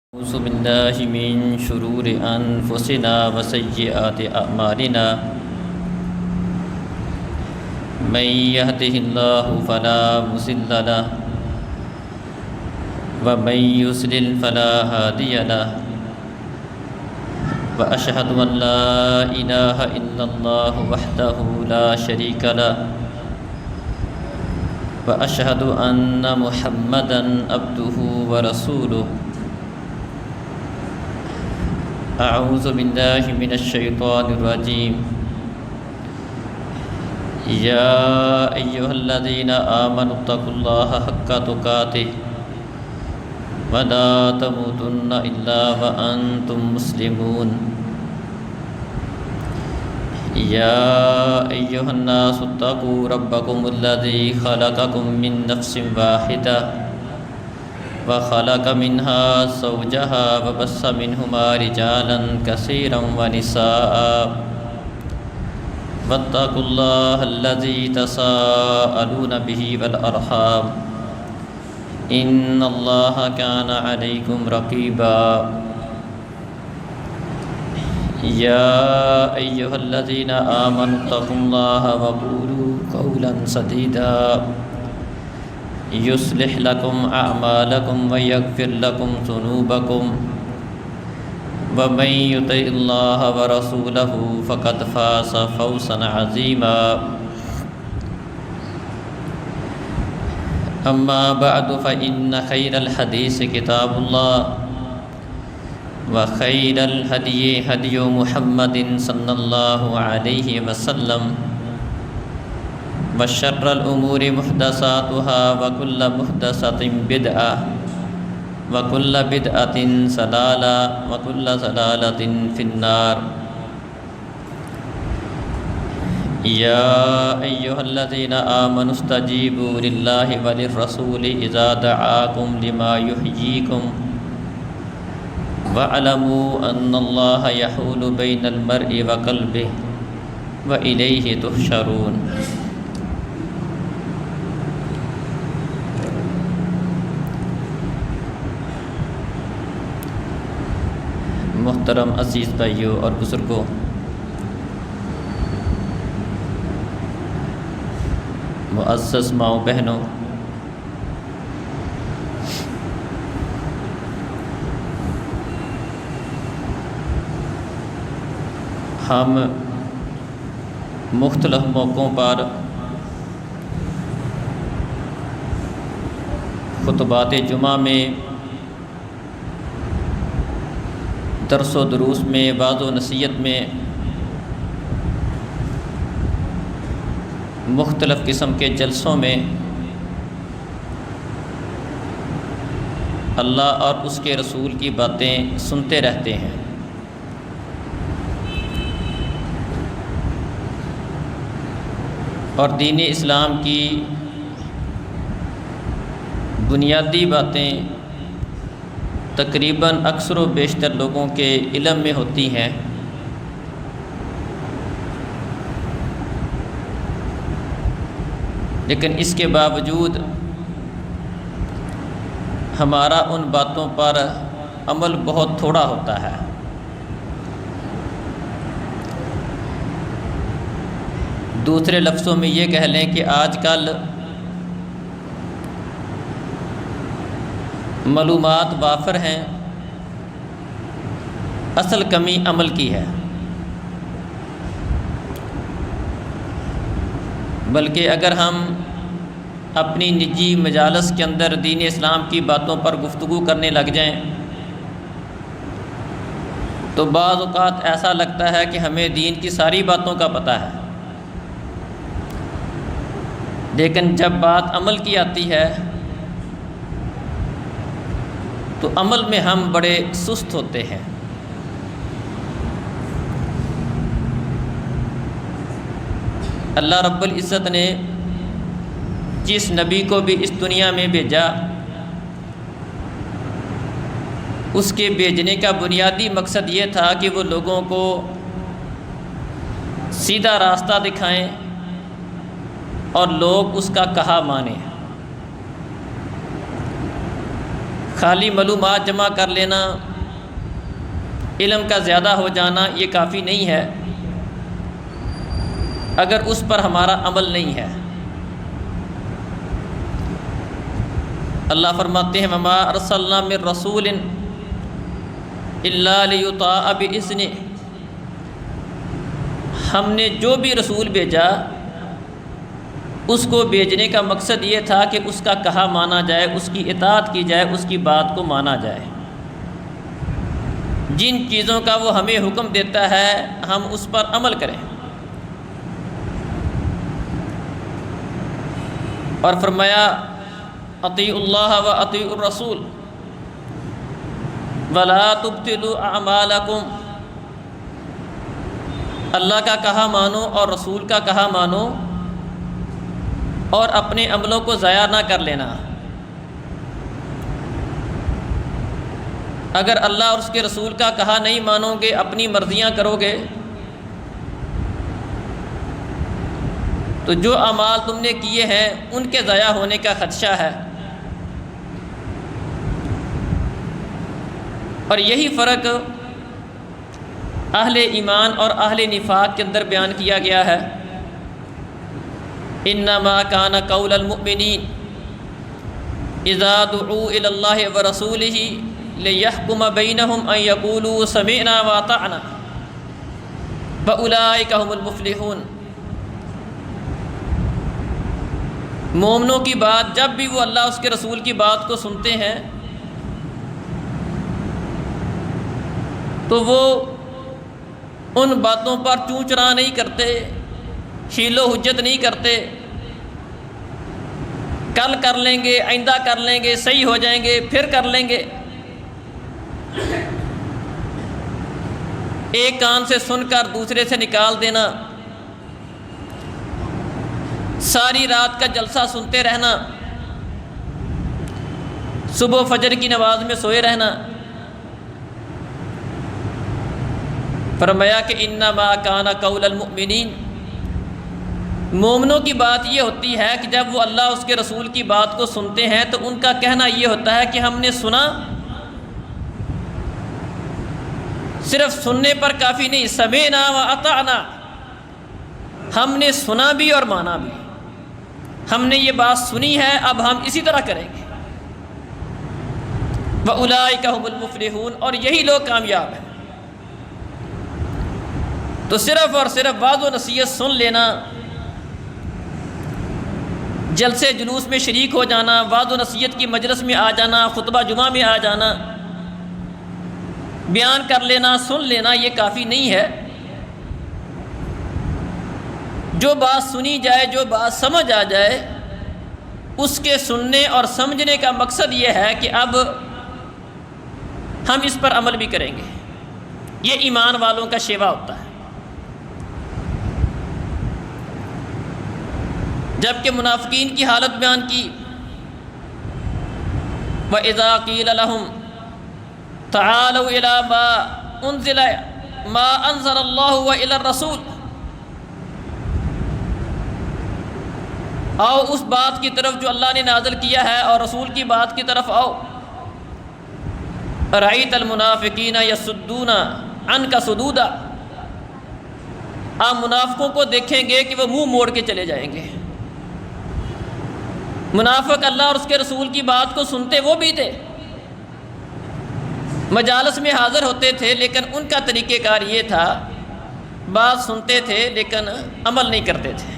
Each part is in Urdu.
أعوذ بالله من شرور أنفسنا وسيئات أعمالنا من يهده الله فلا مضل له ومن يضلل فلا هادي له وأشهد أن لا إله إلا الله وحده لا شريك له وأشهد أن محمدا عبده ورسوله. أعوذ بالله من الشيطان الرجيم. يا أيها الذين آمنوا اتقوا الله حق تقاته ولا تموتن إلا وأنتم مسلمون. يا أيها الناس اتقوا ربكم الذي خلقكم من نفس واحدة وخلق منها زوجها وبث منهما رجالا كثيرا ونساء واتقوا الله الذي تساءلون به والأرحام إن الله كان عليكم رقيبا. يا أيها الذين آمنوا اتقوا الله وقولوا قولا سديدا يصلح لكم أعمالكم ويغفر لكم ذنوبكم ومن يطع الله ورسوله فقد فاز فوزا عظيما. أما بعد فإن خير الحديث كتاب الله وخير الهدي هدي محمد صلى الله عليه وسلم وشر الأمور محدثاتها وكل محدثة بدعة وكل بدعة ضلالة وكل ضلالة في النار. يا أيها الذين آمنوا استجيبوا لله وللرسول إذا دعاكم لما يحييكم واعلموا أن الله يحول بين المرء وقلبه وإليه تحشرون. محترم عزیز بھائیوں اور بزرگوں، معزز ماؤں بہنوں، ہم مختلف موقعوں پر خطبات جمعہ میں، درس و دروس میں، وعظ و نصیحت میں مختلف قسم کے جلسوں میں اللہ اور اس کے رسول کی باتیں سنتے رہتے ہیں. اور دین اسلام کی بنیادی باتیں تقریباً اکثر و بیشتر لوگوں کے علم میں ہوتی ہیں، لیکن اس کے باوجود ہمارا ان باتوں پر عمل بہت تھوڑا ہوتا ہے. دوسرے لفظوں میں یہ کہہ لیں کہ آج کل معلومات وافر ہیں، اصل کمی عمل کی ہے. بلکہ اگر ہم اپنی نجی مجالس کے اندر دین اسلام کی باتوں پر گفتگو کرنے لگ جائیں تو بعض اوقات ایسا لگتا ہے کہ ہمیں دین کی ساری باتوں کا پتہ ہے، لیکن جب بات عمل کی آتی ہے تو عمل میں ہم بڑے سست ہوتے ہیں. اللہ رب العزت نے جس نبی کو بھی اس دنیا میں بھیجا، اس کے بھیجنے کا بنیادی مقصد یہ تھا کہ وہ لوگوں کو سیدھا راستہ دکھائیں اور لوگ اس کا کہا مانیں. خالی معلومات جمع کر لینا، علم کا زیادہ ہو جانا یہ کافی نہیں ہے اگر اس پر ہمارا عمل نہیں ہے۔ اللہ فرماتے ہیں وما ارسلنا من رسول الا لیطاع باذنہ، ہم نے جو بھی رسول بھیجا اس کو بھیجنے کا مقصد یہ تھا کہ اس کا کہا مانا جائے، اس کی اطاعت کی جائے، اس کی بات کو مانا جائے۔ جن چیزوں کا وہ ہمیں حکم دیتا ہے ہم اس پر عمل کریں۔ اور فرمایا اطیعوا اللہ و اطیعوا الرسول ولا تبطلوا اعمالکم، اللہ کا کہا مانو اور رسول کا کہا مانو اور اپنے عملوں کو ضائع نہ کر لینا۔ اگر اللہ اور اس کے رسول کا کہا نہیں مانو گے، اپنی مرضیاں کرو گے، تو جو اعمال تم نے کیے ہیں ان کے ضائع ہونے کا خدشہ ہے۔ اور یہی فرق اہل ایمان اور اہل نفاق کے اندر بیان کیا گیا ہے۔ انما کان قول المؤمنین اذا دعوا الی اللہ ورسولہ لیحکم بینہم ان یقولوا سمعنا واطعنا واولئک هم المفلحون۔ مومنوں کی بات جب بھی وہ اللہ اس کے رسول کی بات کو سنتے ہیں تو وہ ان باتوں پر چوں چرا نہیں کرتے، حیل و حجت نہیں کرتے، کل کر لیں گے، آئندہ کر لیں گے، صحیح ہو جائیں گے، پھر کر لیں گے۔ ایک کان سے سن کر دوسرے سے نکال دینا، ساری رات کا جلسہ سنتے رہنا، صبح فجر کی نماز میں سوئے رہنا۔ فرمایا کہ انما کان قول المؤمنین، مومنوں کی بات یہ ہوتی ہے کہ جب وہ اللہ اس کے رسول کی بات کو سنتے ہیں تو ان کا کہنا یہ ہوتا ہے کہ ہم نے سنا، صرف سننے پر کافی نہیں، سمعنا واطعنا، ہم نے سنا بھی اور مانا بھی، ہم نے یہ بات سنی ہے اب ہم اسی طرح کریں گے۔ وَأُولَئِكَ هُمُ الْمُفْلِحُونَ، اور یہی لوگ کامیاب ہیں۔ تو صرف اور صرف وعظ و نصیحت سن لینا، جلسے جلوس میں شریک ہو جانا، وعظ و نصیحت کی مجلس میں آ جانا، خطبہ جمعہ میں آ جانا، بیان کر لینا، سن لینا، یہ کافی نہیں ہے۔ جو بات سنی جائے، جو بات سمجھ آ جائے، اس کے سننے اور سمجھنے کا مقصد یہ ہے کہ اب ہم اس پر عمل بھی کریں گے۔ یہ ایمان والوں کا شیوا ہوتا ہے۔ جبکہ منافقین کی حالت بیان کی، وَإِذَا قِيلَ لَهُمْ تَعَالَوْا إِلَىٰ مَا أُنزِلَ مَا أَنزَلَ اللَّهُ وَإِلَى الرَّسُولِ، آؤ اس بات کی طرف جو اللہ نے نازل کیا ہے اور رسول کی بات کی طرف آؤ۔ رَأَيْتَ الْمُنَافِقِينَ يَصُدُّونَ عَنْكَ صُدُودًا، آپ منافقوں کو دیکھیں گے کہ وہ منہ موڑ کے چلے جائیں گے۔ منافق اللہ اور اس کے رسول کی بات کو سنتے وہ بھی تھے، مجالس میں حاضر ہوتے تھے، لیکن ان کا طریقہ کار یہ تھا، بات سنتے تھے لیکن عمل نہیں کرتے تھے۔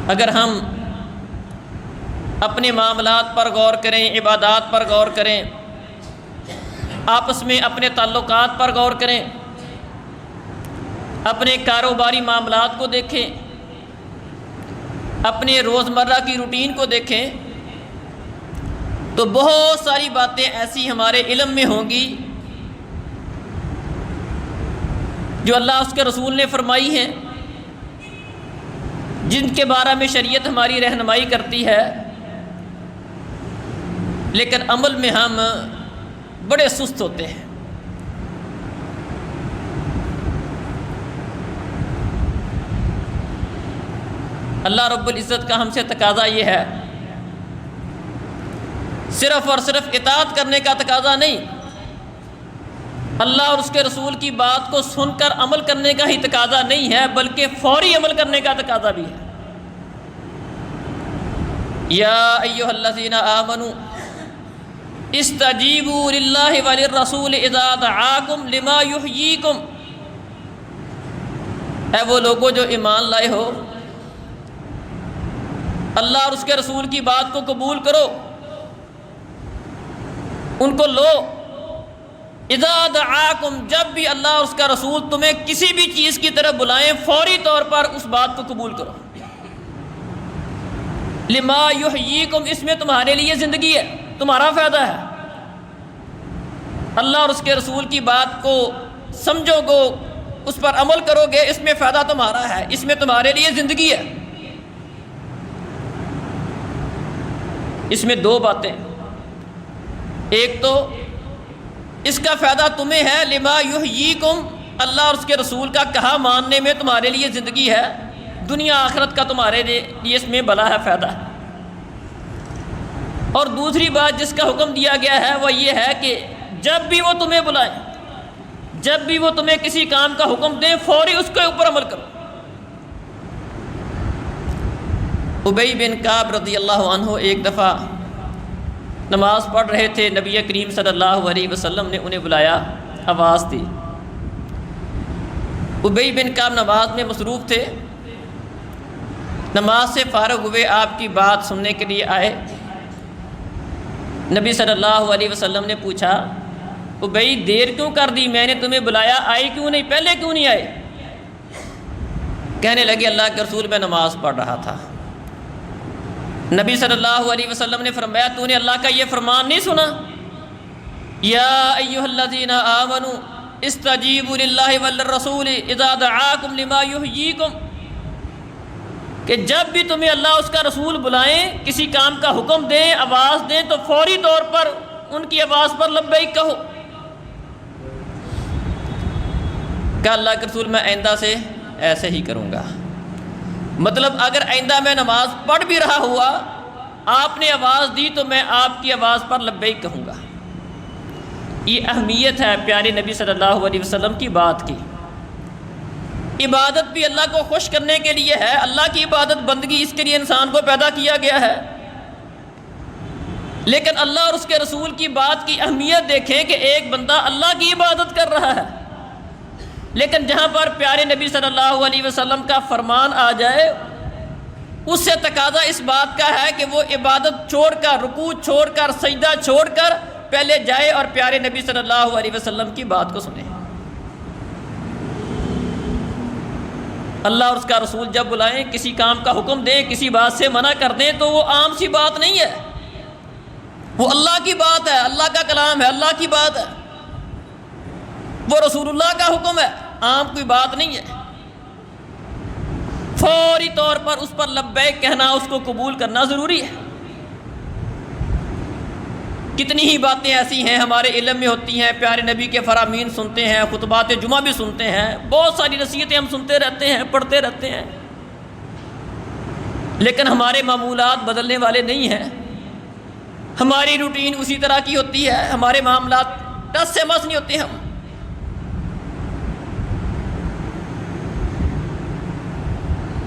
اگر ہم اپنے معاملات پر غور کریں، عبادات پر غور کریں، آپس میں اپنے تعلقات پر غور کریں، اپنے کاروباری معاملات کو دیکھیں، اپنے روزمرہ کی روٹین کو دیکھیں، تو بہت ساری باتیں ایسی ہمارے علم میں ہوں گی جو اللہ اس کے رسول نے فرمائی ہیں، جن کے بارے میں شریعت ہماری رہنمائی کرتی ہے، لیکن عمل میں ہم بڑے سست ہوتے ہیں۔ اللہ رب العزت کا ہم سے تقاضا یہ ہے صرف اور صرف اطاعت کرنے کا تقاضا نہیں، اللہ اور اس کے رسول کی بات کو سن کر عمل کرنے کا ہی تقاضا نہیں ہے، بلکہ فوری عمل کرنے کا تقاضا بھی ہے۔ یا ایھا الذین آمنوا استجیبوا للہ وللرسول اذا دعاکم لما یحییکم، اے وہ لوگوں جو ایمان لائے ہو، اللہ اور اس کے رسول کی بات کو قبول کرو، ان کو لو۔ اذا دعاکم، جب بھی اللہ اور اس کا رسول تمہیں کسی بھی چیز کی طرف بلائیں، فوری طور پر اس بات کو قبول کرو۔ لما یحییکم، اس میں تمہارے لیے زندگی ہے، تمہارا فائدہ ہے۔ اللہ اور اس کے رسول کی بات کو سمجھو گو، اس پر عمل کرو گے، اس میں فائدہ تمہارا ہے، اس میں تمہارے لیے زندگی ہے۔ اس میں دو باتیں، ایک تو اس کا فائدہ تمہیں ہے، لما یحییکم، اللہ اور اس کے رسول کا کہا ماننے میں تمہارے لیے زندگی ہے، دنیا آخرت کا تمہارے لیے اس میں بھلا ہے، فائدہ ہے۔ اور دوسری بات جس کا حکم دیا گیا ہے وہ یہ ہے کہ جب بھی وہ تمہیں بلائیں، جب بھی وہ تمہیں کسی کام کا حکم دیں، فوری اس کے اوپر عمل کرو۔ ابی بن کعب رضی اللہ عنہ ایک دفعہ نماز پڑھ رہے تھے، نبی کریم صلی اللہ علیہ وسلم نے انہیں بلایا، آواز دی۔ ابی بن کعب نماز میں مصروف تھے، نماز سے فارغ ہوئے، آپ کی بات سننے کے لیے آئے۔ نبی صلی اللہ علیہ وسلم نے پوچھا، ابی دیر کیوں کر دی، میں نے تمہیں بلایا، آئے کیوں نہیں، پہلے کیوں نہیں آئے؟ کہنے لگے اللہ کے رسول میں نماز پڑھ رہا تھا۔ نبی صلی اللہ علیہ وسلم نے فرمایا، تو نے اللہ کا یہ فرمان نہیں سنا، یا ایھا الذین آمنوا استجیبوا للہ وللرسول اذا دعاکم لما یحییکم، کہ جب بھی تمہیں اللہ اس کا رسول بلائیں، کسی کام کا حکم دیں، آواز دیں، تو فوری طور پر ان کی آواز پر لبیک کہو۔ کہ اللہ کے رسول میں آئندہ سے ایسے ہی کروں گا، مطلب اگر آئندہ میں نماز پڑھ بھی رہا ہوا، آپ نے آواز دی تو میں آپ کی آواز پر لبیک کہوں گا۔ یہ اہمیت ہے پیارے نبی صلی اللہ علیہ وسلم کی بات کی۔ عبادت بھی اللہ کو خوش کرنے کے لیے ہے، اللہ کی عبادت بندگی، اس کے لیے انسان کو پیدا کیا گیا ہے، لیکن اللہ اور اس کے رسول کی بات کی اہمیت دیکھیں کہ ایک بندہ اللہ کی عبادت کر رہا ہے، لیکن جہاں پر پیارے نبی صلی اللہ علیہ وسلم کا فرمان آ جائے، اس سے تقاضا اس بات کا ہے کہ وہ عبادت چھوڑ کر، رکوع چھوڑ کر، سجدہ چھوڑ کر پہلے جائے اور پیارے نبی صلی اللہ علیہ وسلم کی بات کو سنے۔ اللہ اور اس کا رسول جب بلائیں، کسی کام کا حکم دیں، کسی بات سے منع کر دیں، تو وہ عام سی بات نہیں ہے، وہ اللہ کی بات ہے، اللہ کا کلام ہے، اللہ کی بات ہے، وہ رسول اللہ کا حکم ہے، عام کوئی بات نہیں ہے۔ فوری طور پر اس پر لبیک کہنا، اس کو قبول کرنا ضروری ہے۔ کتنی ہی باتیں ایسی ہیں ہمارے علم میں ہوتی ہیں، پیارے نبی کے فرامین سنتے ہیں، خطبات جمعہ بھی سنتے ہیں، بہت ساری نصیحتیں ہم سنتے رہتے ہیں، پڑھتے رہتے ہیں، لیکن ہمارے معمولات بدلنے والے نہیں ہیں، ہماری روٹین اسی طرح کی ہوتی ہے، ہمارے معاملات ٹس سے مس نہیں ہوتے۔ ہم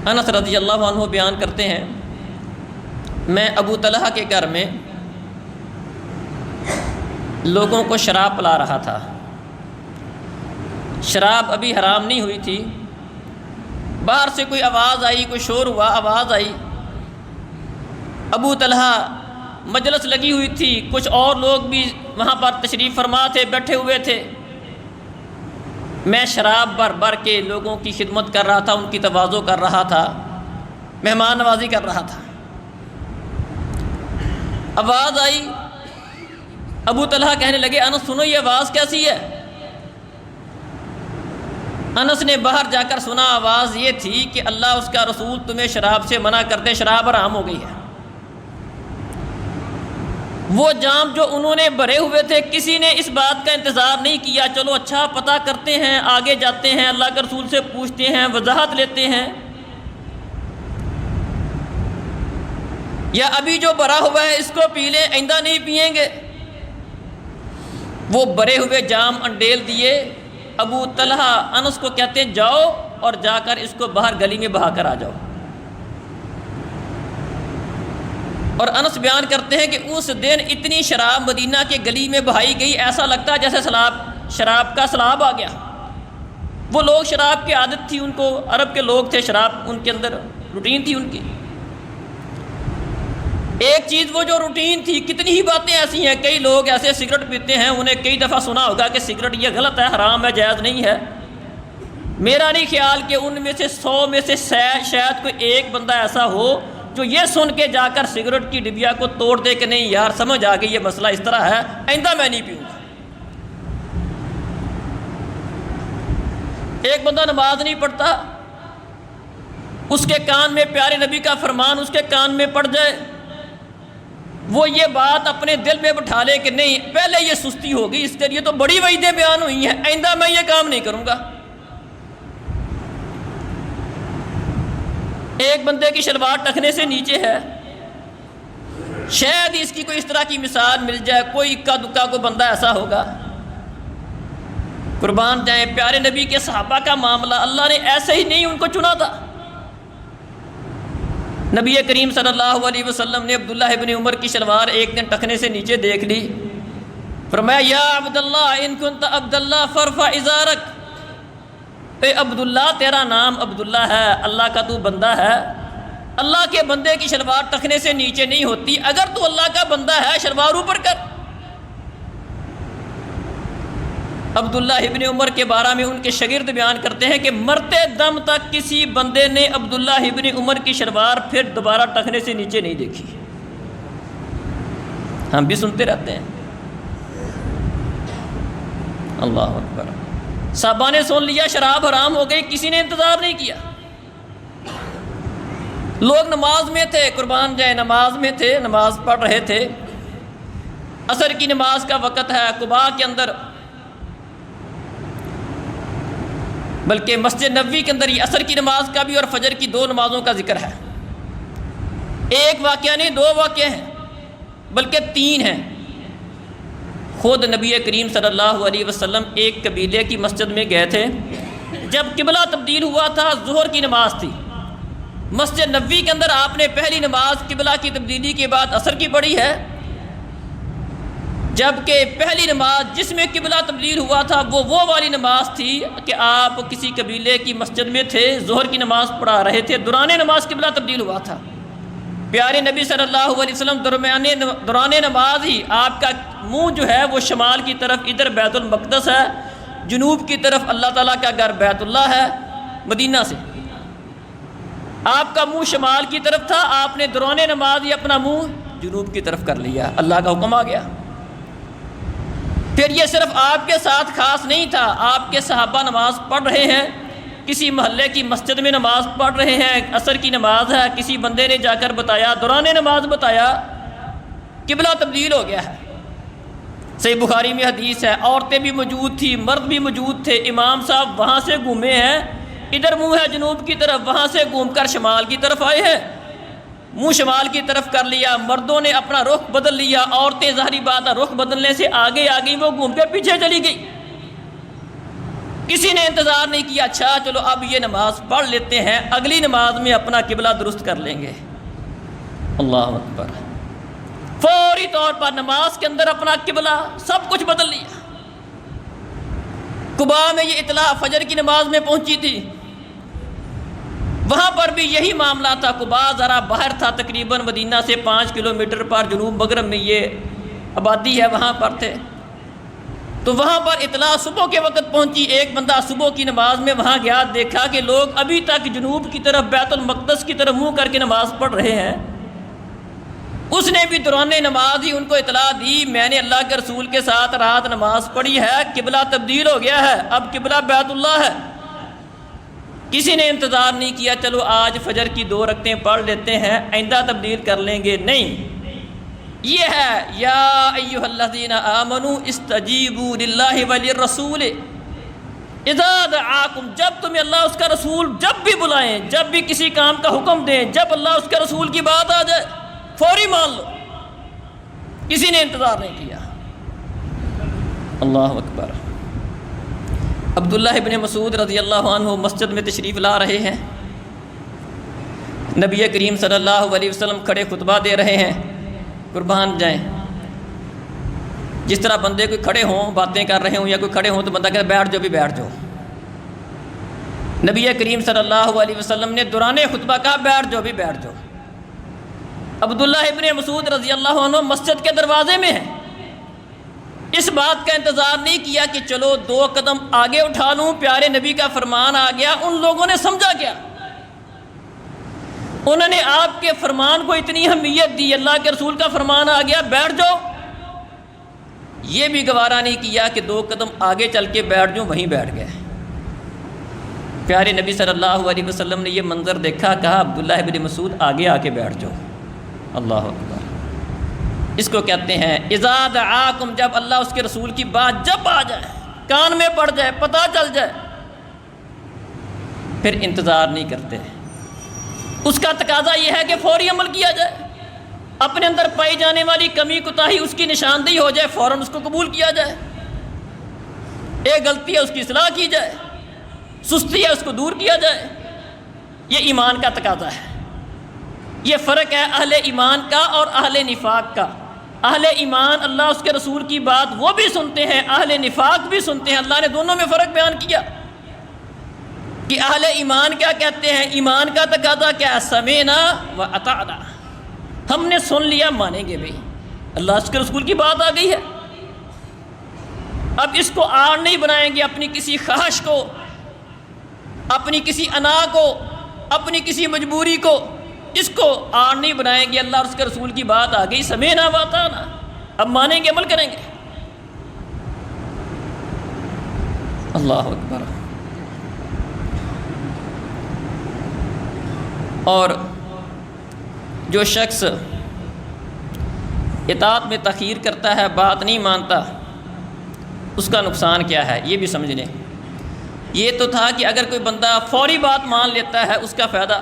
انس رضی اللہ عنہ بیان کرتے ہیں، میں ابو طلحہ کے گھر میں لوگوں کو شراب پلا رہا تھا، شراب ابھی حرام نہیں ہوئی تھی، باہر سے کوئی آواز آئی، کوئی شور ہوا، آواز آئی، ابو طلحہ مجلس لگی ہوئی تھی، کچھ اور لوگ بھی وہاں پر تشریف فرما تھے، بیٹھے ہوئے تھے، میں شراب بھر بھر کے لوگوں کی خدمت کر رہا تھا، ان کی تواضع کر رہا تھا، مہمان نوازی کر رہا تھا۔ آواز آئی، ابو طلحہ کہنے لگے، انس سنو یہ آواز کیسی ہے؟ انس نے باہر جا کر سنا، آواز یہ تھی کہ اللہ اس کا رسول تمہیں شراب سے منع کرتے، شراب حرام ہو گئی ہے۔ وہ جام جو انہوں نے بھرے ہوئے تھے، کسی نے اس بات کا انتظار نہیں کیا، چلو اچھا پتہ کرتے ہیں، آگے جاتے ہیں، اللہ کے رسول سے پوچھتے ہیں، وضاحت لیتے ہیں۔ یا ابھی جو بھرا ہوا ہے اس کو پی لیں، آئندہ نہیں پئیں گے۔ وہ بھرے ہوئے جام انڈیل دیے، ابو طلحہ انس کو کہتے ہیں جاؤ اور جا کر اس کو باہر گلی میں بہا کر آ جاؤ۔ اور انس بیان کرتے ہیں کہ اس دن اتنی شراب مدینہ کے گلی میں بہائی گئی، ایسا لگتا جیسے شراب کا سیلاب آ گیا۔ وہ لوگ شراب کی عادت تھی ان کو، عرب کے لوگ تھے، شراب ان کے اندر روٹین تھی ان کی۔ ایک چیز وہ جو روٹین تھی، کتنی ہی باتیں ایسی ہیں، کئی لوگ ایسے سگریٹ پیتے ہیں، انہیں کئی دفعہ سنا ہوگا کہ سگریٹ یہ غلط ہے، حرام ہے، جائز نہیں ہے۔ میرا نہیں خیال کہ ان میں سے 100 میں سے شاید کوئی ایک بندہ ایسا ہو جو یہ سن کے جا کر سگریٹ کی ڈبیا کو توڑ دے کہ نہیں یار سمجھ آ گئی یہ مسئلہ اس طرح ہے، آئندہ میں نہیں پیوں گا۔ ایک بندہ نماز نہیں پڑھتا، اس کے کان میں پیارے نبی کا فرمان اس کے کان میں پڑ جائے، وہ یہ بات اپنے دل میں بٹھا لے کہ نہیں پہلے یہ سستی ہوگی، اس کے لیے تو بڑی وعیدیں بیان ہوئی ہیں، آئندہ میں یہ کام نہیں کروں گا۔ ایک بندے کی شلوار ٹخنے سے نیچے ہے، شاید اس کی کوئی اس طرح کی مثال مل جائے، کوئی اکا دکا کو بندہ ایسا ہوگا۔ قربان جائیں، پیارے نبی کے صحابہ کا معاملہ اللہ نے ایسے ہی نہیں ان کو چنا تھا۔ نبی کریم صلی اللہ علیہ وسلم نے عبداللہ ابن عمر کی شلوار ایک دن ٹخنے سے نیچے دیکھ لی، فرمایا یا عبداللہ ان کنت عبداللہ فرفع ازارک، اے عبداللہ تیرا نام عبداللہ ہے، اللہ کا تو بندہ ہے، اللہ کے بندے کی شلوار ٹخنے سے نیچے نہیں ہوتی، اگر تو اللہ کا بندہ ہے شلوار اوپر کر۔ عبداللہ ابن عمر کے بارے میں ان کے شاگرد بیان کرتے ہیں کہ مرتے دم تک کسی بندے نے عبداللہ ابن عمر کی شلوار پھر دوبارہ ٹخنے سے نیچے نہیں دیکھی۔ ہم بھی سنتے رہتے ہیں، اللہ اکبر۔ صحابہ نے سن لیا شراب حرام ہو گئی، کسی نے انتظار نہیں کیا۔ لوگ نماز میں تھے، قربان جائے نماز میں تھے، نماز پڑھ رہے تھے، عصر کی نماز کا وقت ہے، قباء کے اندر بلکہ مسجد نبوی کے اندر یہ عصر کی نماز کا بھی اور فجر کی 2 نمازوں کا ذکر ہے۔ ایک واقعہ نہیں 2 واقعے ہیں بلکہ 3 ہیں۔ خود نبی کریم صلی اللہ علیہ وسلم ایک قبیلے کی مسجد میں گئے تھے، جب قبلہ تبدیل ہوا تھا، ظہر کی نماز تھی، مسجد نبوی کے اندر آپ نے پہلی نماز قبلہ کی تبدیلی کے بعد عصر کی پڑھی ہے، جبکہ پہلی نماز جس میں قبلہ تبدیل ہوا تھا وہ والی نماز تھی کہ آپ کسی قبیلے کی مسجد میں تھے، ظہر کی نماز پڑھا رہے تھے، دوران نماز قبلہ تبدیل ہوا تھا۔ پیارے نبی صلی اللہ علیہ وسلم دوران نماز ہی آپ کا منہ جو ہے وہ شمال کی طرف، ادھر بیت المقدس ہے، جنوب کی طرف اللہ تعالیٰ کا گھر بیت اللہ ہے مدینہ سے، آپ کا منہ شمال کی طرف تھا، آپ نے دوران نماز ہی اپنا منہ جنوب کی طرف کر لیا، اللہ کا حکم آ گیا۔ پھر یہ صرف آپ کے ساتھ خاص نہیں تھا، آپ کے صحابہ نماز پڑھ رہے ہیں، کسی محلے کی مسجد میں نماز پڑھ رہے ہیں، عصر کی نماز ہے، کسی بندے نے جا کر بتایا، دوران نماز بتایا، قبلہ تبدیل ہو گیا ہے۔ صحیح بخاری میں حدیث ہے، عورتیں بھی موجود تھیں، مرد بھی موجود تھے، امام صاحب وہاں سے گھومے ہیں، ادھر منہ ہے جنوب کی طرف، وہاں سے گھوم کر شمال کی طرف آئے ہیں، منہ شمال کی طرف کر لیا، مردوں نے اپنا رخ بدل لیا، عورتیں ظاہری بات ہے رخ بدلنے سے آگے آ گئی، وہ گھوم کے پیچھے چلی گئی، کسی نے انتظار نہیں کیا، اچھا چلو اب یہ نماز پڑھ لیتے ہیں، اگلی نماز میں اپنا قبلہ درست کر لیں گے۔ اللہ اکبر، فوری طور پر نماز کے اندر اپنا قبلہ سب کچھ بدل لیا۔ قباء میں یہ اطلاع فجر کی نماز میں پہنچی تھی، وہاں پر بھی یہی معاملہ تھا، قباء ذرا باہر تھا، تقریباً مدینہ سے 5 کلومیٹر پر جنوب مغرب میں یہ آبادی ہے، وہاں پر تھے، تو وہاں پر اطلاع صبح کے وقت پہنچی، ایک بندہ صبح کی نماز میں وہاں گیا، دیکھا کہ لوگ ابھی تک جنوب کی طرف بیت المقدس کی طرف منہ کر کے نماز پڑھ رہے ہیں، اس نے بھی دوران نماز ہی ان کو اطلاع دی، میں نے اللہ کے رسول کے ساتھ رات نماز پڑھی ہے، قبلہ تبدیل ہو گیا ہے، اب قبلہ بیت اللہ ہے۔ کسی نے انتظار نہیں کیا چلو آج فجر کی 2 رکعتیں پڑھ لیتے ہیں، آئندہ تبدیل کر لیں گے، نہیں، یہ ہے یا ایھا الذین آمنوا استجیبوا للہ وللرسول اذا دعاکم، جب تمہیں اللہ اس کا رسول جب بھی بلائیں، جب بھی کسی کام کا حکم دیں، جب اللہ اس کے رسول کی بات آ جائے فوری مان لو، کسی نے انتظار نہیں کیا۔ اللہ اکبر۔ عبداللہ ابن مسعود رضی اللہ عنہ مسجد میں تشریف لا رہے ہیں، نبی کریم صلی اللہ علیہ وسلم کھڑے خطبہ دے رہے ہیں، قربان جائیں، جس طرح بندے کوئی کھڑے ہوں باتیں کر رہے ہوں یا کوئی کھڑے ہوں تو بندہ کہتا ہے بیٹھ جاؤ بھی بیٹھ جاؤ، نبی کریم صلی اللہ علیہ وسلم نے دوران خطبہ کہا بیٹھ جاؤ بھی بیٹھ جاؤ۔ عبداللہ ابن مسعود رضی اللہ عنہ مسجد کے دروازے میں ہیں، اس بات کا انتظار نہیں کیا کہ چلو 2 قدم آگے اٹھا لوں، پیارے نبی کا فرمان آ گیا۔ ان لوگوں نے سمجھا کیا؟ انہوں نے آپ کے فرمان کو اتنی اہمیت دی، اللہ کے رسول کا فرمان آ گیا بیٹھ جاؤ، یہ بھی گوارا نہیں کیا کہ 2 قدم آگے چل کے بیٹھ جاؤں، وہیں بیٹھ گئے۔ پیارے نبی صلی اللہ علیہ وسلم نے یہ منظر دیکھا، کہا عبداللہ ابن مسعود آگے آ کے بیٹھ جاؤ۔ اللہ اکبر۔ اس کو کہتے ہیں اذا دعاکم، جب اللہ اس کے رسول کی بات جب آ جائے، کان میں پڑ جائے، پتہ چل جائے، پھر انتظار نہیں کرتے۔ اس کا تقاضا یہ ہے کہ فوری عمل کیا جائے، اپنے اندر پائی جانے والی کمی کوتاہی اس کی نشاندہی ہو جائے، فوراً اس کو قبول کیا جائے، ایک غلطی ہے اس کی اصلاح کی جائے، سستی ہے اس کو دور کیا جائے۔ یہ ایمان کا تقاضا ہے۔ یہ فرق ہے اہل ایمان کا اور اہل نفاق کا۔ اہل ایمان اللہ اس کے رسول کی بات وہ بھی سنتے ہیں، اہل نفاق بھی سنتے ہیں۔ اللہ نے دونوں میں فرق بیان کیا کہ اہل ایمان کیا کہتے ہیں، ایمان کا تقاضا کیا ہے، سمعنا و اطعنا، ہم نے سن لیا مانیں گے بھائی، اللہ اس کے رسول کی بات آ گئی ہے، اب اس کو آڑ نہیں بنائیں گے اپنی کسی خواہش کو، اپنی کسی انا کو، اپنی کسی مجبوری کو، اس کو آڑ نہیں بنائیں گے۔ اللہ اور اس کے رسول کی بات آ گئی، سمعنا و اطعنا، اب مانیں گے، عمل کریں گے۔ اللہ اکبر۔ اور جو شخص اطاعت میں تاخیر کرتا ہے، بات نہیں مانتا، اس کا نقصان کیا ہے یہ بھی سمجھ لیں۔ یہ تو تھا کہ اگر کوئی بندہ فوری بات مان لیتا ہے اس کا فائدہ،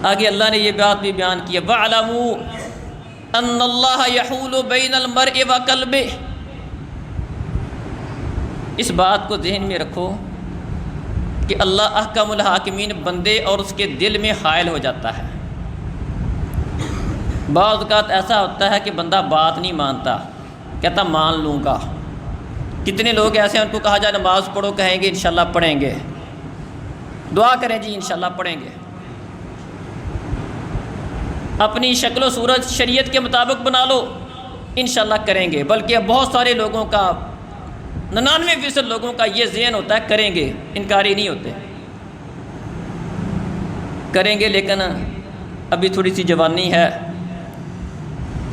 آگے اللہ نے یہ بات بھی بیان کی ہے، وَاعْلَمُوا أَنَّ اللَّهَ يَحُولُ بَيْنَ الْمَرْءِ وَقَلْبِهِ، اس بات کو ذہن میں رکھو کہ اللہ احکم الحاکمین بندے اور اس کے دل میں حائل ہو جاتا ہے۔ بعض اوقات ایسا ہوتا ہے کہ بندہ بات نہیں مانتا، کہتا مان لوں گا۔ کتنے لوگ ایسے ہیں ان کو کہا جائے نماز پڑھو، کہیں گے انشاءاللہ پڑھیں گے، دعا کریں جی انشاءاللہ پڑھیں گے، اپنی شکل و صورت شریعت کے مطابق بنا لو انشاءاللہ کریں گے۔ بلکہ بہت سارے لوگوں کا 99% لوگوں کا یہ ذہن ہوتا ہے کریں گے، انکاری نہیں ہوتے، کریں گے لیکن ابھی تھوڑی سی جوانی ہے،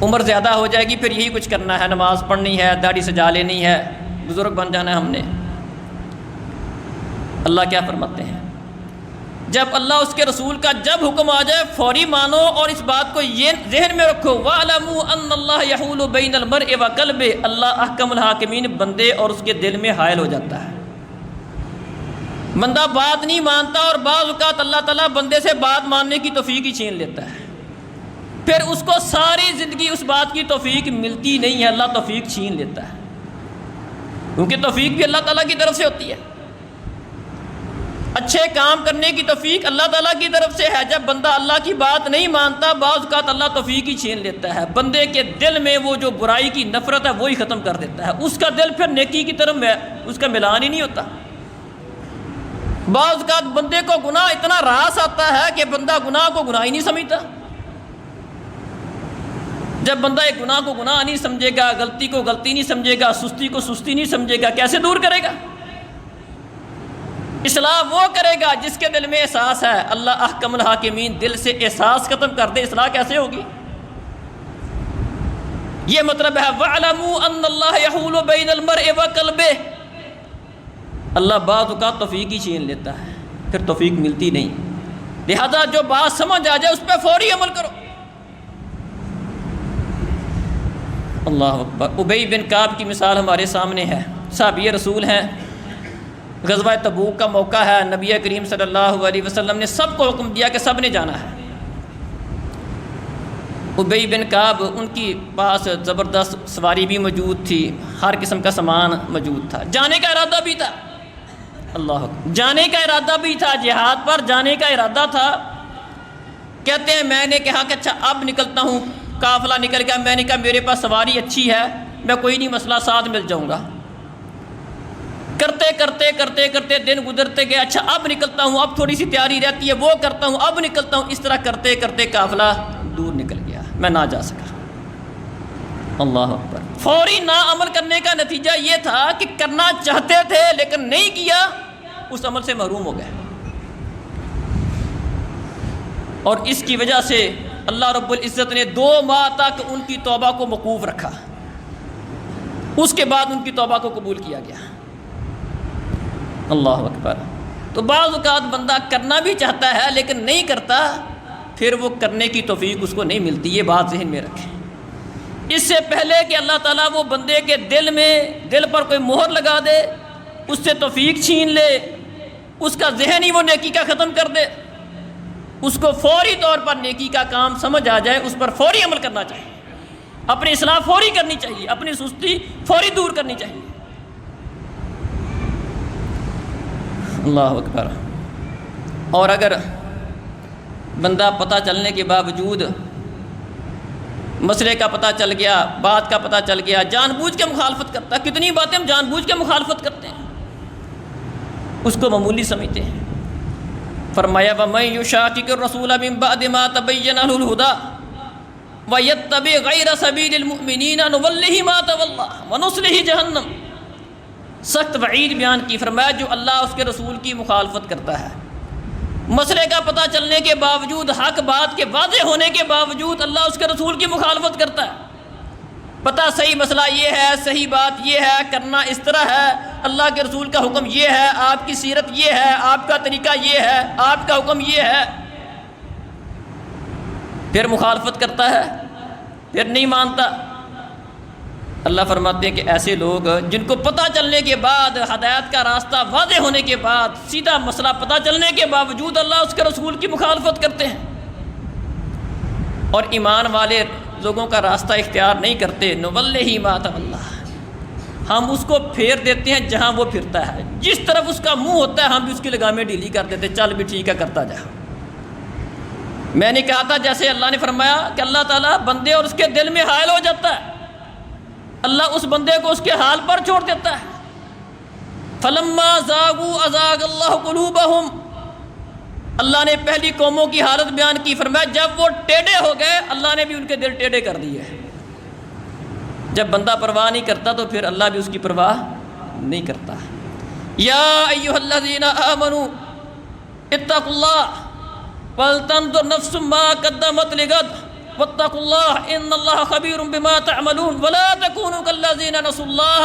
عمر زیادہ ہو جائے گی پھر یہی کچھ کرنا ہے، نماز پڑھنی ہے، داڑھی سجا لینی ہے، بزرگ بن جانا ہے ہم نے۔ اللہ کیا فرماتے ہیں، جب اللہ اس کے رسول کا جب حکم آ جائے فوری مانو، اور اس بات کو یہ ذہن میں رکھو، وَاعْلَمُوا أَنَّ اللَّهَ يَحُولُ بَيْنَ الْمَرْءِ وَقَلْبِهِ، اللہ احکم الحاکمین بندے اور اس کے دل میں حائل ہو جاتا ہے۔ بندہ بات نہیں مانتا اور بعض اوقات اللہ تعالیٰ بندے سے بات ماننے کی توفیق ہی چھین لیتا ہے، پھر اس کو ساری زندگی اس بات کی توفیق ملتی نہیں ہے، اللہ توفیق چھین لیتا ہے، کیونکہ توفیق بھی اللہ تعالیٰ کی طرف سے ہوتی ہے۔ اچھے کام کرنے کی توفیق اللہ تعالیٰ کی طرف سے ہے، جب بندہ اللہ کی بات نہیں مانتا بعض اوقات اللہ توفیق ہی چھین لیتا ہے، بندے کے دل میں وہ جو برائی کی نفرت ہے وہی ختم کر دیتا ہے، اس کا دل پھر نیکی کی طرف اس کا ملان ہی نہیں ہوتا۔ بعض اوقات بندے کو گناہ اتنا راس آتا ہے کہ بندہ گناہ کو گناہ ہی نہیں سمجھتا۔ جب بندہ ایک گناہ کو گناہ نہیں سمجھے گا، غلطی کو غلطی نہیں سمجھے گا، سستی کو سستی نہیں سمجھے گا، کیسے دور کرے گا؟ اصلاح وہ کرے گا جس کے دل میں احساس ہے۔ اللہ احکم الحاکمین دل سے احساس ختم کر دے، اصلاح کیسے ہوگی؟ یہ مطلب ہے وَاعْلَمُوا أَنَّ اللَّهَ يَحُولُ بَيْنَ الْمَرْءِ وَقَلْبِهِ، اللہ بعض اوقات توفیق ہی چھین لیتا ہے، پھر توفیق ملتی نہیں، لہذا جو بات سمجھ آ جائے اس پہ فوری عمل کرو۔ اللہ اکبر۔ ابی بن کعب کی مثال ہمارے سامنے ہے، صحابی رسول ہیں، غزوہ تبوک کا موقع ہے، نبی کریم صلی اللہ علیہ وسلم نے سب کو حکم دیا کہ سب نے جانا ہے، ابی بن کعب، ان کی پاس زبردست سواری بھی موجود تھی، ہر قسم کا سامان موجود تھا، جانے کا ارادہ بھی تھا، اللہ اکبر، جانے کا ارادہ بھی تھا، جہاد پر جانے کا ارادہ تھا۔ کہتے ہیں میں نے کہا کہ اچھا اب نکلتا ہوں، قافلہ نکل گیا، میں نے کہا میرے پاس سواری اچھی ہے، میں کوئی نہیں مسئلہ ساتھ مل جاؤں گا۔ کرتے دن گزرتے گئے، اچھا اب نکلتا ہوں، اب تھوڑی سی تیاری رہتی ہے وہ کرتا ہوں، اب نکلتا ہوں، اس طرح کرتے قافلہ دور نکل گیا، میں نہ جا سکا۔ اللہ اکبر۔ فوری نہ عمل کرنے کا نتیجہ یہ تھا کہ کرنا چاہتے تھے لیکن نہیں کیا، اس عمل سے محروم ہو گئے، اور اس کی وجہ سے اللہ رب العزت نے 2 ماہ تک ان کی توبہ کو موقوف رکھا، اس کے بعد ان کی توبہ کو قبول کیا گیا۔ اللہ اکبر۔ تو بعض اوقات بندہ کرنا بھی چاہتا ہے لیکن نہیں کرتا، پھر وہ کرنے کی توفیق اس کو نہیں ملتی، یہ بات ذہن میں رکھیں۔ اس سے پہلے کہ اللہ تعالیٰ وہ بندے کے دل پر کوئی مہر لگا دے، اس سے توفیق چھین لے، اس کا ذہن ہی وہ نیکی کا ختم کر دے، اس کو فوری طور پر نیکی کا کام سمجھ آ جائے، اس پر فوری عمل کرنا چاہیے، اپنی اصلاح فوری کرنی چاہیے، اپنی سستی فوری دور کرنی چاہیے۔ اللہ اکبر۔ اور اگر بندہ پتہ چلنے کے باوجود، مسئلے کا پتہ چل گیا، بات کا پتہ چل گیا، جان بوجھ کے مخالفت کرتا ہے، کتنی باتیں ہم جان بوجھ کے مخالفت کرتے ہیں، اس کو معمولی سمجھتے ہیں۔ فرمایا وَمَن يُشَاقِقِ الرَّسُولَ مِن بَعْدِ مَا تَبَيَّنَ لَهُ الْهُدَىٰ وَيَتَّبِعْ غَيْرَ سَبِيلِ الْمُؤْمِنِينَ نُوَلِّهِ مَا تَوَلَّىٰ وَنُصْلِهِ جَهَنَّمَ۔ سخت وعید بیان کی، فرمایا جو اللہ اس کے رسول کی مخالفت کرتا ہے، مسئلے کا پتہ چلنے کے باوجود، حق بات کے واضح ہونے کے باوجود اللہ اس کے رسول کی مخالفت کرتا ہے، پتہ صحیح مسئلہ یہ ہے، صحیح بات یہ ہے، کرنا اس طرح ہے، اللہ کے رسول کا حکم یہ ہے، آپ کی سیرت یہ ہے، آپ کا طریقہ یہ ہے، آپ کا حکم یہ ہے، پھر مخالفت کرتا ہے، پھر نہیں مانتا۔ اللہ فرماتے ہیں کہ ایسے لوگ جن کو پتہ چلنے کے بعد، ہدایت کا راستہ واضح ہونے کے بعد، سیدھا مسئلہ پتہ چلنے کے باوجود اللہ اس کے رسول کی مخالفت کرتے ہیں اور ایمان والے لوگوں کا راستہ اختیار نہیں کرتے، نُوَلِّهِ مَا تَوَلَّىٰ، ہم اس کو پھیر دیتے ہیں جہاں وہ پھرتا ہے، جس طرف اس کا منہ ہوتا ہے ہم بھی اس کی لگامیں ڈھیلی کر دیتے، چل بھی ٹھیک ہے کرتا جا۔ میں نے کہا تھا جیسے اللہ نے فرمایا کہ اللہ تعالیٰ بندے اور اس کے دل میں حائل ہو جاتا ہے، اللہ اس بندے کو اس کے حال پر چھوڑ دیتا ہے۔ فَلَمَّا زَاغُوا أَزَاغَ اللَّهُ قُلُوبَهُمْ، اللہ نے پہلی قوموں کی حالت بیان کی، فرمایا جب وہ ٹیڑھے ہو گئے اللہ نے بھی ان کے دل ٹیڑھے کر دیے۔ جب بندہ پرواہ نہیں کرتا تو پھر اللہ بھی اس کی پرواہ نہیں کرتا۔ یا ایھا الذین آمنوا اتقوا اللہ ولتنظر نفس ما قدمت لغد واتقوا اللہ ان اللہ خبیر بما تعملون ولا تکونوا کالذین نسوا اللہ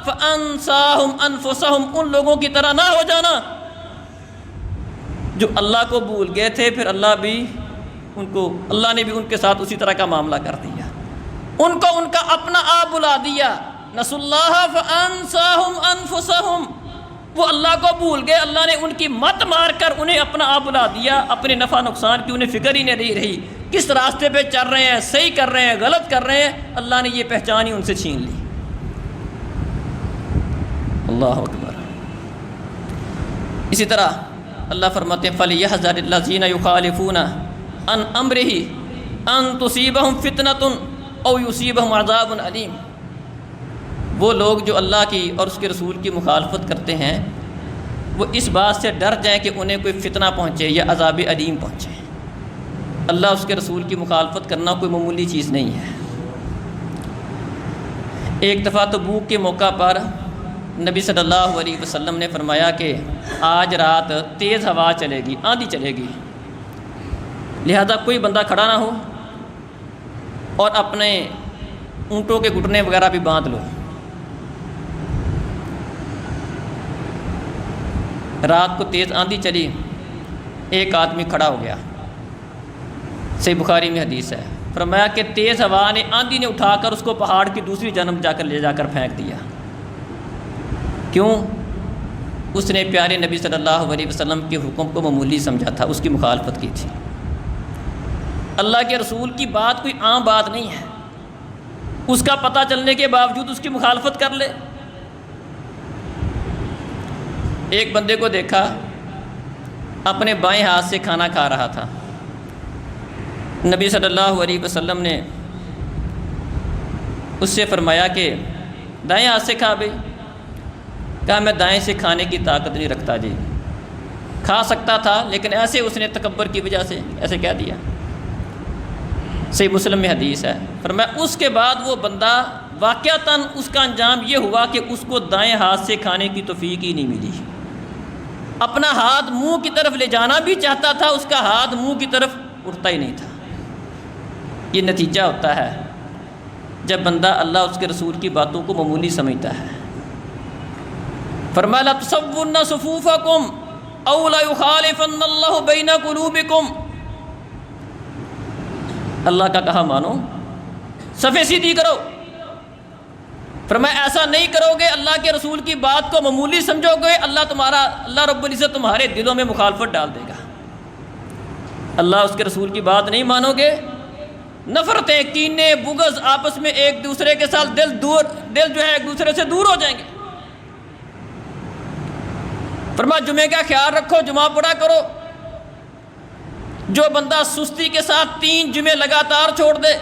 فانساہم انفسہم، ان لوگوں کی طرح نہ ہو جانا جو اللہ کو بھول گئے تھے، پھر اللہ نے بھی ان کے ساتھ اسی طرح کا معاملہ کر دیا، ان کو ان کا اپنا آپ بلا دیا۔ نسوا اللہ فانساہم انفسہم، وہ اللہ کو بھول گئے، اللہ نے ان کی مت مار کر انہیں اپنا آپ بلا دیا، اپنے نفع نقصان کی انہیں فکر ہی نہیں رہی، کس راستے پہ چل رہے ہیں، صحیح کر رہے ہیں غلط کر رہے ہیں، اللہ نے یہ پہچان ہی ان سے چھین لی۔ اللہ اکبر۔ اسی طرح اللہ فرماتے ہیں فَلْيَحْذَرِ الَّذِينَ يُخَالِفُونَ عَنْ أَمْرِهِ أَن تُصِيبَهُمْ فِتْنَةٌ أَوْ يُصِيبَهُمْ عَذَابٌ أَلِيمٌ، وہ لوگ جو اللہ کی اور اس کے رسول کی مخالفت کرتے ہیں وہ اس بات سے ڈر جائیں کہ انہیں کوئی فتنہ پہنچے یا عذاب علیم پہنچے۔ اللہ اس کے رسول کی مخالفت کرنا کوئی معمولی چیز نہیں ہے۔ ایک دفعہ تبوک کے موقع پر نبی صلی اللہ علیہ وسلم نے فرمایا کہ آج رات تیز ہوا چلے گی، آندھی چلے گی، لہذا کوئی بندہ کھڑا نہ ہو اور اپنے اونٹوں کے گھٹنے وغیرہ بھی باندھ لو۔ رات کو تیز آندھی چلی، ایک آدمی کھڑا ہو گیا، صحیح بخاری میں حدیث ہے، فرمایا کہ تیز ہوا نے، آندھی نے اٹھا کر اس کو پہاڑ کی دوسری جانب لے جا کر پھینک دیا۔ کیوں؟ اس نے پیارے نبی صلی اللہ علیہ وسلم کے حکم کو معمولی سمجھا تھا، اس کی مخالفت کی تھی۔ اللہ کے رسول کی بات کوئی عام بات نہیں ہے، اس کا پتہ چلنے کے باوجود اس کی مخالفت کر لے۔ ایک بندے کو دیکھا اپنے بائیں ہاتھ سے کھانا کھا رہا تھا، نبی صلی اللہ علیہ وسلم نے اس سے فرمایا کہ دائیں ہاتھ سے کھا بھائی۔ کہا میں دائیں سے کھانے کی طاقت نہیں رکھتا جی، کھا سکتا تھا لیکن ایسے اس نے تکبر کی وجہ سے ایسے کہہ دیا۔ صحیح مسلم میں حدیث ہے۔ فرمایا اس کے بعد وہ بندہ واقعتاً اس کا انجام یہ ہوا کہ اس کو دائیں ہاتھ سے کھانے کی توفیق ہی نہیں ملی، اپنا ہاتھ منہ کی طرف لے جانا بھی چاہتا تھا، اس کا ہاتھ منہ کی طرف اٹھتا ہی نہیں تھا۔ یہ نتیجہ ہوتا ہے جب بندہ اللہ اس کے رسول کی باتوں کو معمولی سمجھتا ہے۔ فرمایا لا تصون صفوفکم او لا یخالفن اللہ بین قلوبکم، اللہ کا کہا مانو، صفیں سیدھی کرو۔ فرمایا ایسا نہیں کرو گے، اللہ کے رسول کی بات کو معمولی سمجھو گے، اللہ رب العزت تمہارے دلوں میں مخالفت ڈال دے گا۔ اللہ اس کے رسول کی بات نہیں مانو گے، نفرتیں، کینے، بغض، آپس میں ایک دوسرے کے ساتھ دل جو ہے ایک دوسرے سے دور ہو جائیں گے۔ فرمایا جمعے کا خیال رکھو، جمعہ پڑھا کرو۔ جو بندہ سستی کے ساتھ 3 جمعے لگاتار چھوڑ دے،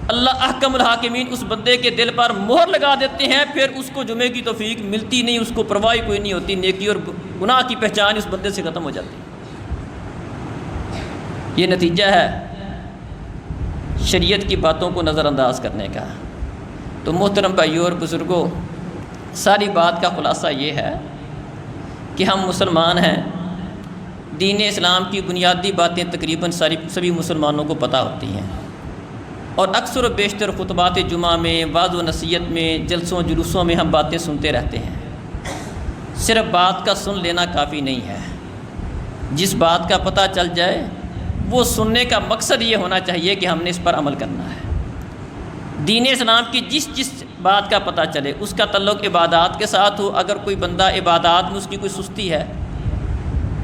اللہ احکم الحاکمین اس بندے کے دل پر مہر لگا دیتے ہیں، پھر اس کو جمعے کی توفیق ملتی نہیں، اس کو پرواہ کوئی نہیں ہوتی، نیکی اور گناہ کی پہچان اس بندے سے ختم ہو جاتی۔ یہ نتیجہ ہے شریعت کی باتوں کو نظر انداز کرنے کا۔ تو محترم بھائیوں اور بزرگوں، ساری بات کا خلاصہ یہ ہے کہ ہم مسلمان ہیں، دین اسلام کی بنیادی باتیں تقریباً سبھی مسلمانوں کو پتہ ہوتی ہیں، اور اکثر و بیشتر خطبات جمعہ میں، وعظ و نصیحت میں، جلسوں جلوسوں میں ہم باتیں سنتے رہتے ہیں۔ صرف بات کا سن لینا کافی نہیں ہے، جس بات کا پتہ چل جائے وہ سننے کا مقصد یہ ہونا چاہیے کہ ہم نے اس پر عمل کرنا ہے۔ دین اسلام کی جس بات کا پتہ چلے اس کا تعلق عبادات کے ساتھ ہو، اگر کوئی بندہ عبادات میں اس کی کوئی سستی ہے،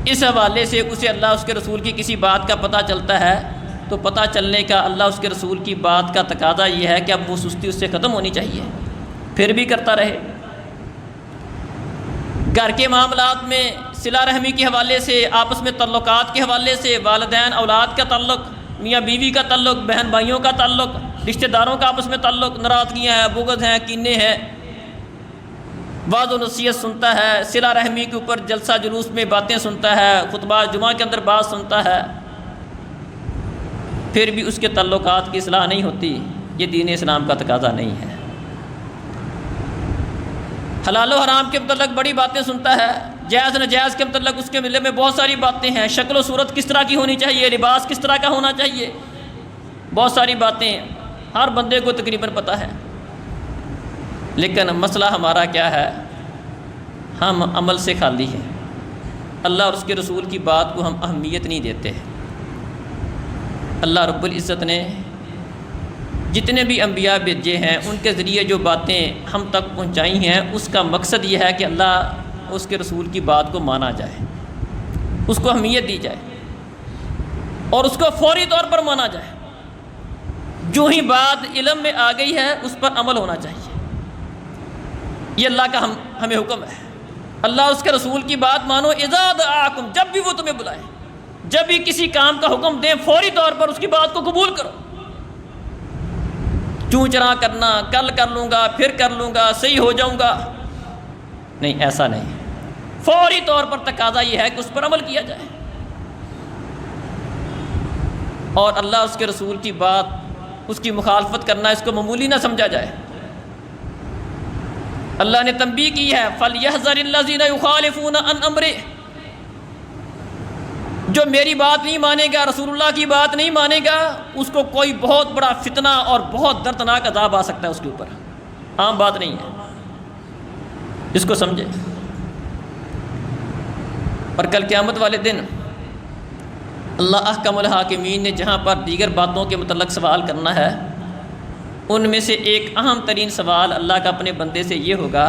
اس حوالے سے اسے اللہ اس کے رسول کی کسی بات کا پتہ چلتا ہے، تو پتہ چلنے کا اللہ اس کے رسول کی بات کا تقاضا یہ ہے کہ اب وہ سستی اس سے ختم ہونی چاہیے، پھر بھی کرتا رہے۔ گھر کے معاملات میں صلہ رحمی کے حوالے سے، آپس میں تعلقات کے حوالے سے، والدین اولاد کا تعلق، میاں بیوی کا تعلق، بہن بھائیوں کا تعلق، رشتہ داروں کا آپس میں تعلق، ناراضگیاں ہیں، بغض ہیں، کینے ہیں، وعظ و نصیحت سنتا ہے، صلہ رحمی کے اوپر جلسہ جلوس میں باتیں سنتا ہے، خطبہ جمعہ کے اندر بات سنتا ہے، پھر بھی اس کے تعلقات کی اصلاح نہیں ہوتی، یہ دین اسلام کا تقاضا نہیں ہے۔ حلال و حرام کے متعلق بڑی باتیں سنتا ہے، جائز ناجائز کے متعلق اس کے ملے میں بہت ساری باتیں ہیں، شکل و صورت کس طرح کی ہونی چاہیے، لباس کس طرح کا ہونا چاہیے، بہت ساری باتیں ہر بندے کو تقریباً پتہ ہے۔ لیکن مسئلہ ہمارا کیا ہے، ہم عمل سے خالی ہیں، اللہ اور اس کے رسول کی بات کو ہم اہمیت نہیں دیتے۔ اللہ رب العزت نے جتنے بھی انبیاء بھیجے ہیں ان کے ذریعے جو باتیں ہم تک پہنچائی ہیں، اس کا مقصد یہ ہے کہ اللہ اس کے رسول کی بات کو مانا جائے، اس کو اہمیت دی جائے اور اس کو فوری طور پر مانا جائے۔ جو ہی بات علم میں آ گئی ہے اس پر عمل ہونا چاہیے، یہ اللہ کا ہمیں حکم ہے۔ اللہ اس کے رسول کی بات مانو، اذا دعاکم، جب بھی وہ تمہیں بلائے، جب بھی کسی کام کا حکم دیں فوری طور پر اس کی بات کو قبول کرو۔ چوں چراں کرنا، کل کر لوں گا، پھر کر لوں گا، صحیح ہو جاؤں گا، نہیں، ایسا نہیں، فوری طور پر تقاضا یہ ہے کہ اس پر عمل کیا جائے اور اللہ اس کے رسول کی بات، اس کی مخالفت کرنا اس کو معمولی نہ سمجھا جائے۔ اللہ نے تنبیہ کی ہے، فَلْيَحْذَرِ الَّذِينَ يُخَالِفُونَ عَنْ أَمْرِهِ، جو میری بات نہیں مانے گا، رسول اللہ کی بات نہیں مانے گا، اس کو کوئی بہت بڑا فتنہ اور بہت دردناک عذاب آ سکتا ہے اس کے اوپر، عام بات نہیں ہے، اس کو سمجھے۔ اور کل قیامت والے دن اللہ احکم الحاکمین نے جہاں پر دیگر باتوں کے متعلق سوال کرنا ہے، ان میں سے ایک اہم ترین سوال اللہ کا اپنے بندے سے یہ ہوگا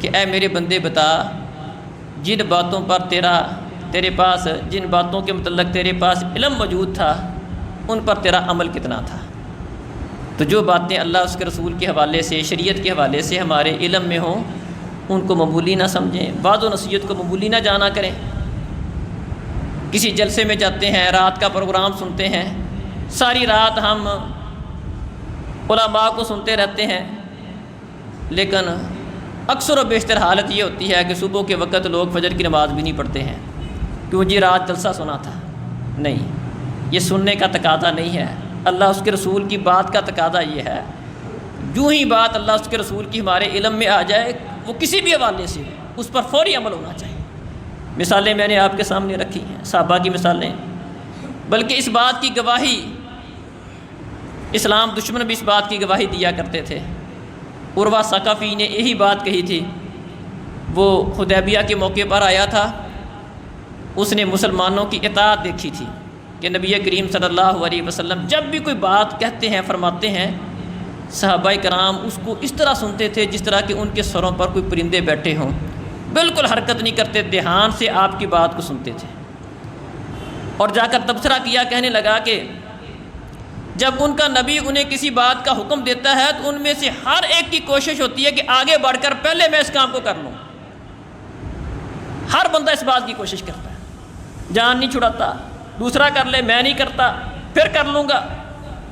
کہ اے میرے بندے بتا، جن باتوں پر تیرا تیرے پاس جن باتوں کے متعلق تیرے پاس علم موجود تھا ان پر تیرا عمل کتنا تھا۔ تو جو باتیں اللہ اس کے رسول کے حوالے سے، شریعت کے حوالے سے ہمارے علم میں ہوں ان کو معمولی نہ سمجھیں، وعظ و نصیحت کو معمولی نہ جانا کریں۔ کسی جلسے میں جاتے ہیں، رات کا پروگرام سنتے ہیں، ساری رات ہم علماء کو سنتے رہتے ہیں، لیکن اکثر و بیشتر حالت یہ ہوتی ہے کہ صبح کے وقت لوگ فجر کی نماز بھی نہیں پڑھتے ہیں، کیوں جی رات جلسہ سنا تھا۔ نہیں، یہ سننے کا تقاضا نہیں ہے، اللہ اس کے رسول کی بات کا تقاضا یہ ہے، جو ہی بات اللہ اس کے رسول کی ہمارے علم میں آ جائے وہ کسی بھی حوالے سے اس پر فوری عمل ہونا چاہیے۔ مثالیں میں نے آپ کے سامنے رکھی ہیں، صحابہ کی مثالیں، بلکہ اس بات کی گواہی اسلام دشمن بھی اس بات کی گواہی دیا کرتے تھے۔ عروہ ثقفی نے یہی بات کہی تھی، وہ حدیبیہ کے موقع پر آیا تھا، اس نے مسلمانوں کی اطاعت دیکھی تھی کہ نبی کریم صلی اللہ علیہ وسلم جب بھی کوئی بات کہتے ہیں فرماتے ہیں، صحابہ کرام اس کو اس طرح سنتے تھے جس طرح کہ ان کے سروں پر کوئی پرندے بیٹھے ہوں، بالکل حرکت نہیں کرتے، دھیان سے آپ کی بات کو سنتے تھے۔ اور جا کر تبصرہ کیا، کہنے لگا کہ جب ان کا نبی انہیں کسی بات کا حکم دیتا ہے تو ان میں سے ہر ایک کی کوشش ہوتی ہے کہ آگے بڑھ کر پہلے میں اس کام کو کر لوں۔ ہر بندہ اس بات کی کوشش کرتا ہے، جان نہیں چھڑاتا، دوسرا کر لے میں نہیں کرتا پھر کر لوں گا،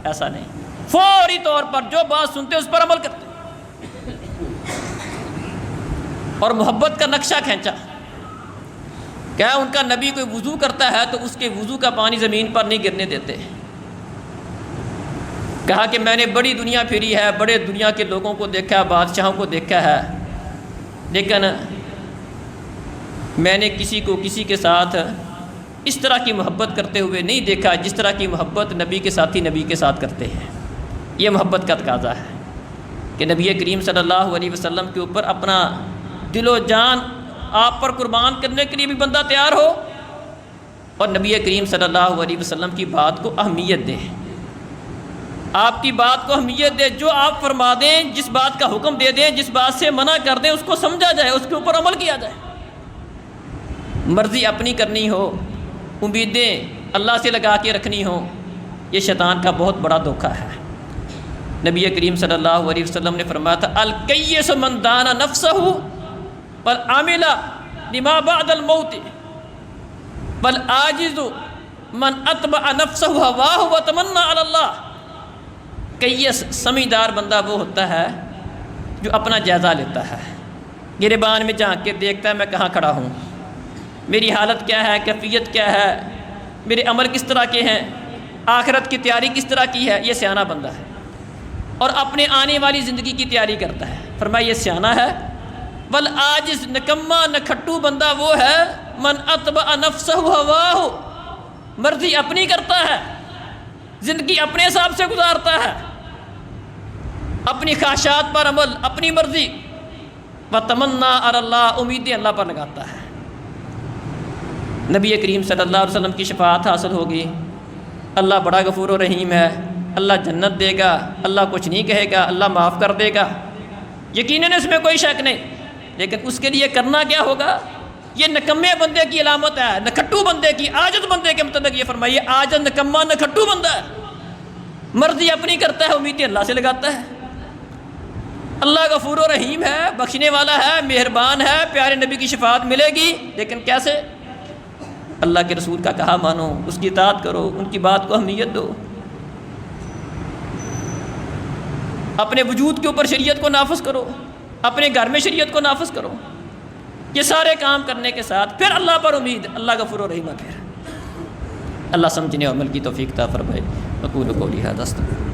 ایسا نہیں، فوری طور پر جو بات سنتے اس پر عمل کرتے۔ اور محبت کا نقشہ کھینچا، کیا ان کا نبی کوئی وضو کرتا ہے تو اس کے وضو کا پانی زمین پر نہیں گرنے دیتے۔ کہا کہ میں نے بڑی دنیا پھری ہے، بڑے دنیا کے لوگوں کو دیکھا، بادشاہوں کو دیکھا ہے، لیکن میں نے کسی کو کسی کے ساتھ اس طرح کی محبت کرتے ہوئے نہیں دیکھا جس طرح کی محبت نبی کے ساتھی نبی کے ساتھ کرتے ہیں۔ یہ محبت کا تقاضا ہے کہ نبی کریم صلی اللہ علیہ وسلم کے اوپر اپنا دل و جان آپ پر قربان کرنے کے لیے بھی بندہ تیار ہو، اور نبی کریم صلی اللہ علیہ وسلم کی بات کو اہمیت دے، آپ کی بات کو اہمیت دے، جو آپ فرما دیں، جس بات کا حکم دے دیں، جس بات سے منع کر دیں، اس کو سمجھا جائے، اس کے اوپر عمل کیا جائے۔ مرضی اپنی کرنی ہو، امیدیں اللہ سے لگا کے رکھنی ہو، یہ شیطان کا بہت بڑا دھوکہ ہے۔ نبی کریم صلی اللہ علیہ وسلم نے فرمایا تھا، الکیس من دان نفسہ بل عمل لما بعد الموت بل عاجز من اتبع نفسہ ہواہ وتمنى علی اللہ۔ کیس سمجھدار بندہ وہ ہوتا ہے جو اپنا جائزہ لیتا ہے، گریبان میں جھانک کے دیکھتا ہے میں کہاں کھڑا ہوں، میری حالت کیا ہے، کیفیت کیا ہے، میرے عمل کس طرح کے ہیں، آخرت کی تیاری کس طرح کی ہے، یہ سیانہ بندہ ہے، اور اپنے آنے والی زندگی کی تیاری کرتا ہے۔ فرمایا یہ سیانہ ہے۔ بل عاجز نکما نکھٹو بندہ وہ ہے من اتبع نفسہ ہواہ، مرضی اپنی کرتا ہے، زندگی اپنے حساب سے گزارتا ہے، اپنی خواہشات پر عمل، اپنی مرضی، وتمنا علی اللہ، امیدیں اللہ پر لگاتا ہے۔ نبی کریم صلی اللہ علیہ وسلم کی شفاعت حاصل ہوگی، اللہ بڑا غفور و رحیم ہے، اللہ جنت دے گا، اللہ کچھ نہیں کہے گا، اللہ معاف کر دے گا، یقیناً اس میں کوئی شک نہیں، لیکن اس کے لیے کرنا کیا ہوگا؟ یہ نکمے بندے کی علامت ہے، نکھٹو بندے کی، عاجز بندے کے متعلق یہ فرمائیے، عاجز نکما نکھٹو بندہ ہے، مرضی اپنی کرتا ہے، امیدیں اللہ سے لگاتا ہے۔ اللہ غفور و رحیم ہے، بخشنے والا ہے، مہربان ہے، پیارے نبی کی شفاعت ملے گی، لیکن کیسے؟ اللہ کے رسول کا کہا مانو، اس کی اطاعت کرو، ان کی بات کو اہمیت دو، اپنے وجود کے اوپر شریعت کو نافذ کرو، اپنے گھر میں شریعت کو نافذ کرو، یہ سارے کام کرنے کے ساتھ پھر اللہ پر امید، اللہ غفور و رحیم ہے۔ پھر اللہ سمجھنے اور عمل کی توفیق عطا فرمائے۔ اقول قولی ھذا استغفر